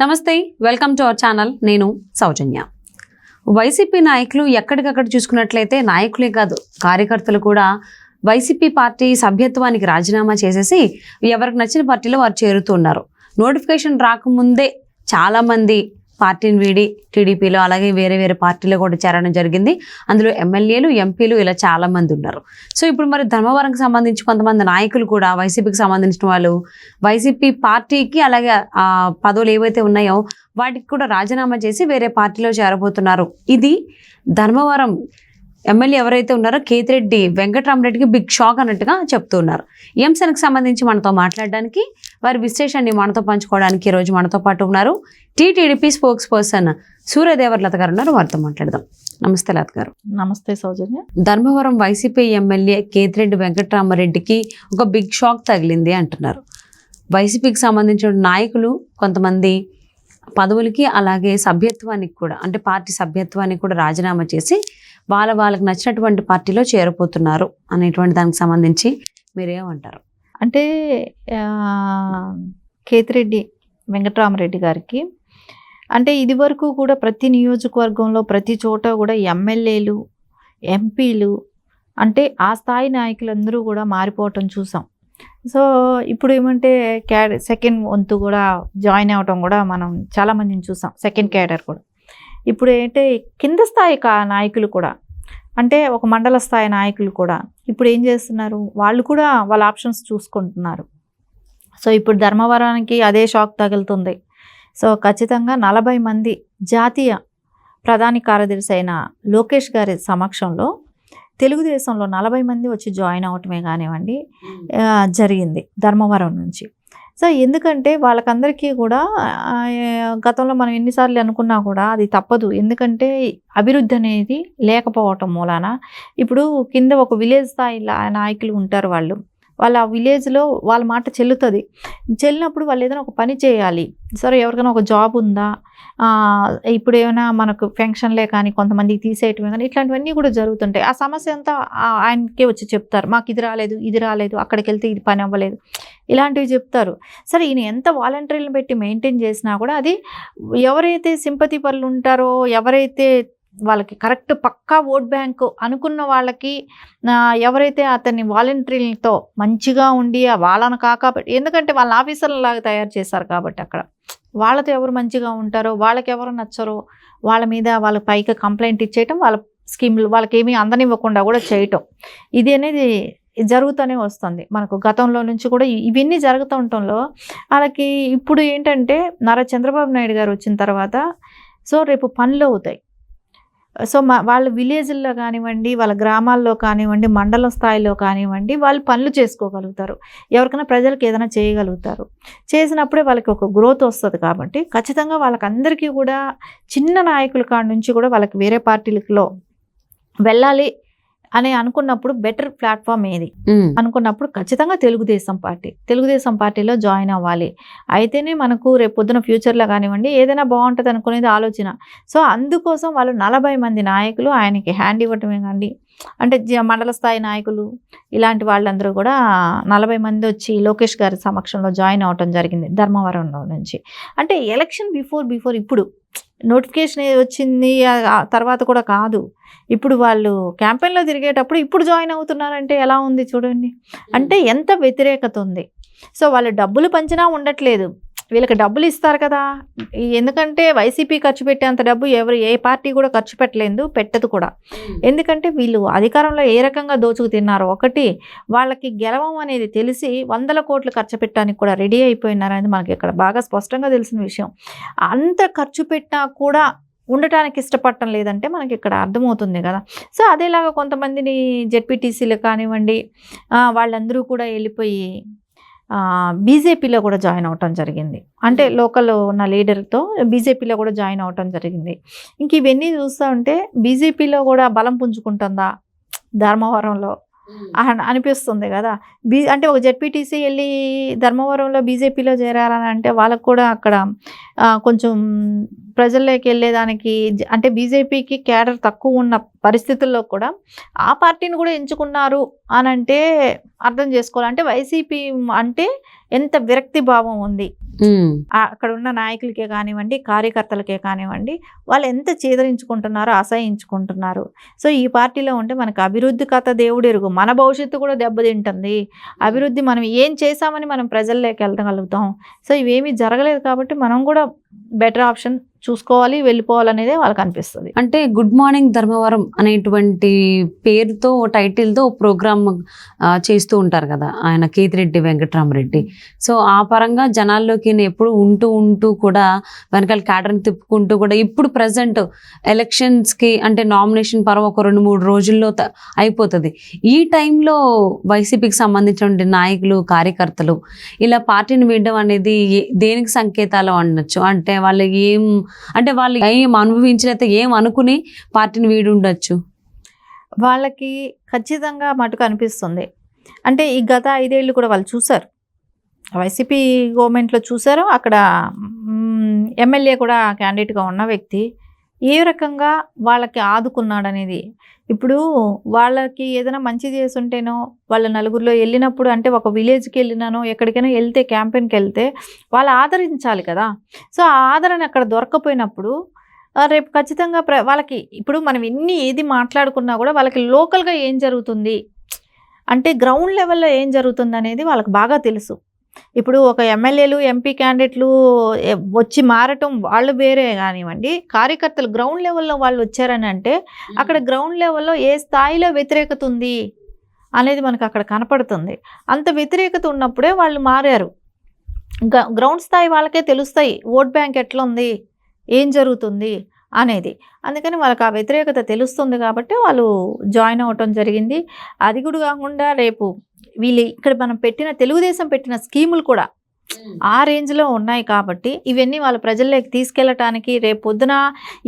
నమస్తే, welcome to our channel. నేను సౌజన్య. YCP నాయకులు ఎక్కడికక్కడ చూసుకున్నట్లయితే నాయకులే కాదు, కార్యకర్తలు కూడా వైసీపీ పార్టీ సభ్యత్వానికి రాజీనామా చేసేసి ఎవరికి నచ్చిన పార్టీలో వారు చేరుతున్నారు. నోటిఫికేషన్ రాకముందే చాలామంది పార్టీని వీడి టీడీపీలో అలాగే వేరే వేరే పార్టీలో కూడా చేరడం జరిగింది. అందులో ఎమ్మెల్యేలు, ఎంపీలు ఇలా చాలామంది ఉన్నారు. సో ఇప్పుడు మరి ధర్మవరంకి సంబంధించి కొంతమంది నాయకులు కూడా వైసీపీకి సంబంధించిన వాళ్ళు వైసీపీ పార్టీకి అలాగే పదవులు ఏవైతే ఉన్నాయో వాటికి కూడా రాజీనామా చేసి వేరే పార్టీలో చేరబోతున్నారు. ఇది ధర్మవరం ఎమ్మెల్యే ఎవరైతే ఉన్నారో కేతిరెడ్డి వెంకటరామరెడ్డికి బిగ్ షాక్ అన్నట్టుగా చెప్తున్నారు. ఈ అంశానికి సంబంధించి మనతో మాట్లాడడానికి, వారి విశ్లేషణని మనతో పంచుకోవడానికి ఈరోజు మనతో పాటు ఉన్నారు టీడీపీ స్పోక్స్ పర్సన్ సూర్యదేవర్ లత గారు ఉన్నారు. వారితో మాట్లాడదాం. నమస్తే లత గారు. నమస్తే సౌజన్య. ధర్మవరం వైసీపీ ఎమ్మెల్యే కేతిరెడ్డి వెంకటరామరెడ్డికి ఒక బిగ్ షాక్ తగిలింది అంటున్నారు. వైసీపీకి సంబంధించిన నాయకులు కొంతమంది పదవులకి అలాగే సభ్యత్వానికి కూడా, అంటే పార్టీ సభ్యత్వానికి కూడా రాజీనామా చేసి వాళ్ళకి నచ్చినటువంటి పార్టీలో చేరిపోతున్నారు అనేటువంటి దానికి సంబంధించి మీరేమంటారు? అంటే కేతిరెడ్డి వెంకటరామరెడ్డి గారికి అంటే ఇది వరకు కూడా ప్రతి నియోజకవర్గంలో ప్రతి చోట కూడా ఎమ్మెల్యేలు, ఎంపీలు అంటే ఆ స్థాయి నాయకులందరూ కూడా మారిపోవటం చూసాం. సో ఇప్పుడు ఏమంటే సెకండ్ వంతు కూడా జాయిన్ అవ్వటం కూడా మనం చాలామందిని చూసాం. సెకండ్ క్యాడర్ కూడా ఇప్పుడు ఏంటంటే కింద స్థాయి నాయకులు కూడా, అంటే ఒక మండల స్థాయి నాయకులు కూడా ఇప్పుడు ఏం చేస్తున్నారు, వాళ్ళు కూడా వాళ్ళ ఆప్షన్స్ చూసుకుంటున్నారు. సో ఇప్పుడు ధర్మవరానికి అదే షాక్ తగులుతుంది. సో ఖచ్చితంగా 40 మంది జాతీయ ప్రధాన కార్యదర్శి అయిన లోకేష్ గారి సమక్షంలో తెలుగుదేశంలో 40 మంది వచ్చి జాయిన్ అవటమే కానివ్వండి జరిగింది ధర్మవరం నుంచి. సో ఎందుకంటే వాళ్ళకందరికీ కూడా గతంలో మనం ఎన్నిసార్లు అనుకున్నా కూడా అది తప్పదు. ఎందుకంటే అభివృద్ధి అనేది లేకపోవటం మూలాన ఇప్పుడు కింద ఒక విలేజ్ స్థాయి నాయకులు ఉంటారు. వాళ్ళ విలేజ్లో వాళ్ళ మాట చెల్లినప్పుడు వాళ్ళు ఏదైనా ఒక పని చేయాలి. సరే ఎవరికైనా ఒక జాబ్ ఉందా, ఇప్పుడు ఏమైనా మనకు ఫంక్షన్లే కానీ కొంతమందికి తీసేయటమే కానీ ఇట్లాంటివన్నీ కూడా జరుగుతుంటాయి. ఆ సమస్య అంతా ఆయనకే వచ్చి చెప్తారు, మాకు ఇది రాలేదు, అక్కడికి వెళ్తే ఇది పని అవ్వలేదు, ఇలాంటివి చెప్తారు. సరే ఈయన ఎంత వాలంటీర్లను పెట్టి మెయింటైన్ చేసినా కూడా అది ఎవరైతే సింపతి పరులు ఉంటారో, ఎవరైతే వాళ్ళకి కరెక్ట్ పక్కా ఓట్ బ్యాంకు అనుకున్న వాళ్ళకి, ఎవరైతే అతన్ని వాలంటీర్లతో మంచిగా ఉండి వాళ్ళను ఎందుకంటే వాళ్ళ ఆఫీసర్లలాగా తయారు చేశారు కాబట్టి అక్కడ వాళ్ళతో ఎవరు మంచిగా ఉంటారో, వాళ్ళకి ఎవరు నచ్చరో వాళ్ళ మీద వాళ్ళ పైకి కంప్లైంట్ ఇచ్చేయటం, వాళ్ళ స్కీమ్లు వాళ్ళకి ఏమీ అందనివ్వకుండా కూడా చేయటం, ఇది అనేది జరుగుతూనే వస్తుంది. మనకు గతంలో నుంచి కూడా ఇవన్నీ జరుగుతూ ఉండటంలో వాళ్ళకి ఇప్పుడు ఏంటంటే నారా చంద్రబాబు నాయుడు గారు వచ్చిన తర్వాత సో రేపు పనులు అవుతాయి. సో వాళ్ళ విలేజ్ల్లో కానివ్వండి, వాళ్ళ గ్రామాల్లో కానివ్వండి, మండల స్థాయిలో కానివ్వండి వాళ్ళు పనులు చేసుకోగలుగుతారు. ఎవరికైనా ప్రజలకు ఏదైనా చేయగలుగుతారు. చేసినప్పుడే వాళ్ళకి ఒక గ్రోత్ వస్తుంది. కాబట్టి ఖచ్చితంగా వాళ్ళకందరికీ కూడా చిన్న నాయకుల కాడ నుంచి కూడా వాళ్ళకి వేరే పార్టీలలో వెళ్ళాలి అని అనుకున్నప్పుడు బెటర్ ప్లాట్ఫామ్ ఏది అనుకున్నప్పుడు ఖచ్చితంగా తెలుగుదేశం పార్టీలో జాయిన్ అవ్వాలి. అయితేనే మనకు రేపు పొద్దున ఫ్యూచర్లో కానివ్వండి ఏదైనా బాగుంటుంది అనుకునేది ఆలోచన. సో అందుకోసం వాళ్ళు 40 మంది నాయకులు ఆయనకి హ్యాండ్ ఇవ్వటమే కానీ, అంటే మండల స్థాయి నాయకులు ఇలాంటి వాళ్ళందరూ కూడా 40 మంది వచ్చి లోకేష్ గారి సమక్షంలో జాయిన్ అవ్వటం జరిగింది ధర్మవరంలో నుంచి. అంటే ఎలక్షన్ బిఫోర్ ఇప్పుడు నోటిఫికేషన్ వచ్చింది తర్వాత కూడా కాదు, ఇప్పుడు వాళ్ళు క్యాంపెయిన్లో తిరిగేటప్పుడు ఇప్పుడు జాయిన్ అవుతున్నారంటే ఎలా ఉంది చూడండి. అంటే ఎంత వ్యతిరేకత ఉంది. సో వాళ్ళు డబ్బులు పంచినా ఉండట్లేదు, వీళ్ళకి డబ్బులు ఇస్తారు కదా. ఎందుకంటే వైసీపీ ఖర్చు పెట్టేంత డబ్బు ఏ పార్టీ కూడా ఖర్చు పెట్టదు కూడా. ఎందుకంటే వీళ్ళు అధికారంలో ఏ రకంగా దోచుకు తిన్నారో, ఒకటి వాళ్ళకి గెలవం అనేది తెలిసి 100 కోట్లు ఖర్చు పెట్టడానికి కూడా రెడీ అయిపోయినారనేది మనకి ఇక్కడ బాగా స్పష్టంగా తెలిసిన విషయం. అంత ఖర్చు పెట్టినా కూడా ఉండటానికి ఇష్టపడటం లేదంటే మనకి ఇక్కడ అర్థమవుతుంది కదా. సో అదేలాగా కొంతమందిని జెడ్పీటీసీలు కానివ్వండి వాళ్ళందరూ కూడా వెళ్ళిపోయి బీజేపీలో కూడా జాయిన్ అవటం జరిగింది. అంటే లోకల్ ఉన్న లీడర్తో బీజేపీలో కూడా జాయిన్ అవటం జరిగింది. ఇంక ఇవన్నీ చూస్తూ ఉంటే బీజేపీలో కూడా బలం పుంజుకుంటుందా ధర్మవరంలో అనిపిస్తుంది కదా. అంటే ఒక జెడ్పీటీసీ వెళ్ళి ధర్మవరంలో బీజేపీలో చేరాలని అంటే వాళ్ళకు కూడా అక్కడ కొంచెం ప్రజల్లోకి వెళ్ళేదానికి అంటే బీజేపీకి క్యాడర్ తక్కువ ఉన్న పరిస్థితుల్లో కూడా ఆ పార్టీని కూడా ఎంచుకున్నారు అని అంటే అర్థం చేసుకోవాలి. అంటే వైసీపీ అంటే ఎంత విరక్తి భావం ఉంది అక్కడ ఉన్న నాయకులకే కానివ్వండి, కార్యకర్తలకే కానివ్వండి, వాళ్ళు ఎంత చేదరించుకుంటున్నారో, అసహించుకుంటున్నారు. సో ఈ పార్టీలో ఉంటే మనకు అభివృద్ధి కథ దేవుడు ఎరుగు, మన భవిష్యత్తు కూడా దెబ్బతింటుంది. అభివృద్ధి మనం ఏం చేసామని మనం ప్రజల్లోకి వెళ్ళగలుగుతాం. సో ఇవేమీ జరగలేదు కాబట్టి మనం కూడా బెటర్ ఆప్షన్ చూసుకోవాలి, వెళ్ళిపోవాలనేదే వాళ్ళకి అనిపిస్తుంది. అంటే గుడ్ మార్నింగ్ ధర్మవరం అనేటువంటి పేరుతో టైటిల్తో ప్రోగ్రామ్ చేస్తూ ఉంటారు కదా ఆయన కేతిరెడ్డి వెంకటరామరెడ్డి. సో ఆ పరంగా జనాల్లోకి ఎప్పుడు ఉంటూ కూడా వెనకాల క్యాడర్ని తిప్పుకుంటూ కూడా ఇప్పుడు ప్రజెంట్ ఎలక్షన్స్కి అంటే నామినేషన్ పర్వం ఒక 2-3 రోజుల్లో అయిపోతుంది. ఈ టైంలో వైసీపీకి సంబంధించినటువంటి నాయకులు, కార్యకర్తలు ఇలా పార్టీని వీడడం అనేది దేనికి సంకేతాలు అనొచ్చు? అంటే వాళ్ళు ఏం అనుభవించలేతే ఏం అనుకుని పార్టీని వీడి ఉండొచ్చు? వాళ్ళకి ఖచ్చితంగా మటుకు అనిపిస్తుంది. అంటే ఈ గత 5 ఏళ్ళు కూడా వాళ్ళు చూశారు, వైసీపీ గవర్నమెంట్లో చూశారు. అక్కడ ఎమ్మెల్యే కూడా క్యాండిడేట్గా ఉన్న వ్యక్తి ఏ రకంగా వాళ్ళకి ఆదుకున్నాడనేది. ఇప్పుడు వాళ్ళకి ఏదైనా మంచి చేస్తుంటేనో, వాళ్ళ నలుగురిలో వెళ్ళినప్పుడు అంటే ఒక విలేజ్కి వెళ్ళినానో ఎక్కడికైనా వెళ్తే, క్యాంపెయిన్కి వెళ్తే వాళ్ళు ఆదరించాలి కదా. సో ఆ ఆదరణ అక్కడ దొరకపోయినప్పుడు రేపు ఖచ్చితంగా వాళ్ళకి ఇప్పుడు మనం ఏది మాట్లాడుకున్నా కూడా వాళ్ళకి లోకల్గా ఏం జరుగుతుంది అంటే గ్రౌండ్ లెవెల్లో ఏం జరుగుతుంది అనేది వాళ్ళకి బాగా తెలుసు. ఇప్పుడు ఒక ఎమ్మెల్యేలు, ఎంపీ క్యాండిడేట్లు వచ్చి మారటం వాళ్ళు వేరే కానివ్వండి, కార్యకర్తలు గ్రౌండ్ లెవెల్లో వాళ్ళు వచ్చారని అంటే అక్కడ గ్రౌండ్ లెవెల్లో ఏ స్థాయిలో వ్యతిరేకత ఉంది అనేది మనకు అక్కడ కనపడుతుంది. అంత వ్యతిరేకత ఉన్నప్పుడే వాళ్ళు మారారు. గ్రౌండ్ స్థాయి వాళ్ళకే తెలుస్తాయి ఓట్ బ్యాంక్ ఎట్లా ఉంది, ఏం జరుగుతుంది అనేది. అందుకని వాళ్ళకి ఆ వ్యతిరేకత తెలుస్తుంది కాబట్టి వాళ్ళు జాయిన్ అవ్వటం జరిగింది. అది కూడా కాకుండా రేపు వీళ్ళు ఇక్కడ మనం తెలుగుదేశం పెట్టిన స్కీములు కూడా ఆ రేంజ్లో ఉన్నాయి కాబట్టి ఇవన్నీ వాళ్ళ ప్రజల్లోకి తీసుకెళ్ళటానికి రేపు పొద్దున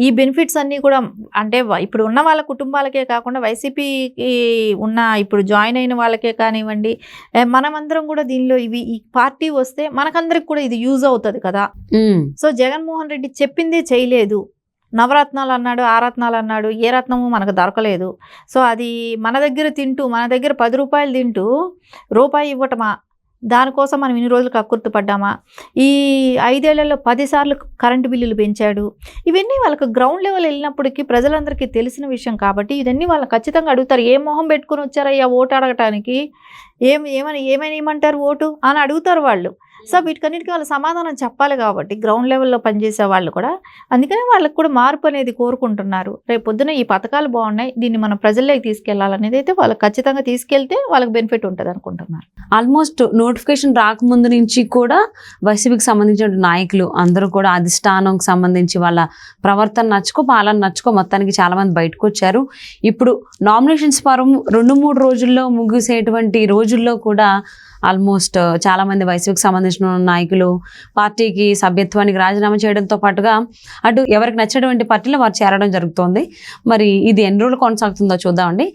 ఈ బెనిఫిట్స్ అన్నీ కూడా అంటే ఇప్పుడు ఉన్న వాళ్ళ కుటుంబాలకే కాకుండా వైసీపీకి ఉన్న ఇప్పుడు జాయిన్ అయిన వాళ్ళకే కానివ్వండి, మనమందరం కూడా దీనిలో ఈ పార్టీ వస్తే మనకందరికి కూడా ఇది యూజ్ అవుతుంది కదా. సో జగన్మోహన్ రెడ్డి చెప్పిందే చేయలేదు. నవరత్నాలు అన్నాడు, ఆ రత్నాలు అన్నాడు, ఏ రత్నము మనకు దొరకలేదు. సో అది మన దగ్గర 10 రూపాయలు తింటూ రూపాయి ఇవ్వటమా, దానికోసం మనం ఇన్ని రోజులు కక్కుర్తి పడ్డామా? ఈ 5 ఏళ్లలో 10 సార్లు కరెంటు బిల్లులు పెంచాడు. ఇవన్నీ వాళ్ళకి గ్రౌండ్ లెవెల్ వెళ్ళినప్పటికీ ప్రజలందరికీ తెలిసిన విషయం కాబట్టి ఇవన్నీ వాళ్ళు ఖచ్చితంగా అడుగుతారు. ఏ మొహం పెట్టుకుని వచ్చారయ్యా ఓటు అడగటానికి, ఏమైనా ఇవ్వమంటారు ఓటు అని అడుగుతారు వాళ్ళు. సో వీటికన్నిటికీ వాళ్ళు సమాధానం చెప్పాలి కాబట్టి గ్రౌండ్ లెవెల్లో పనిచేసే వాళ్ళు కూడా. అందుకని వాళ్ళకి కూడా మార్పు అనేది కోరుకుంటున్నారు. రేపు పొద్దున ఈ పథకాలు బాగున్నాయి, దీన్ని మనం ప్రజల్లోకి తీసుకెళ్లాలనేది అయితే వాళ్ళకి ఖచ్చితంగా తీసుకెళ్తే వాళ్ళకి బెనిఫిట్ ఉంటుంది అనుకుంటున్నారు. ఆల్మోస్ట్ నోటిఫికేషన్ రాకముందు నుంచి కూడా వైసీపీకి సంబంధించిన నాయకులు అందరూ కూడా అధిష్టానంకి సంబంధించి వాళ్ళ ప్రవర్తన నచ్చుకో, పాలన నచ్చుకో మొత్తానికి చాలామంది బయటకు వచ్చారు. ఇప్పుడు నామినేషన్స్ పరం 2-3 రోజుల్లో ముగిసేటువంటి రోజుల్లో కూడా ఆల్మోస్ట్ చాలామంది వైసీపీకి సంబంధించిన నాయకులు పార్టీకి సభ్యత్వానికి రాజీనామా చేయడంతో పాటుగా అటు ఎవరికి నచ్చినటువంటి పార్టీలో వారు చేరడం జరుగుతోంది. మరి ఇది ఎన్ని రోజులు కొనసాగుతుందో చూద్దామండి.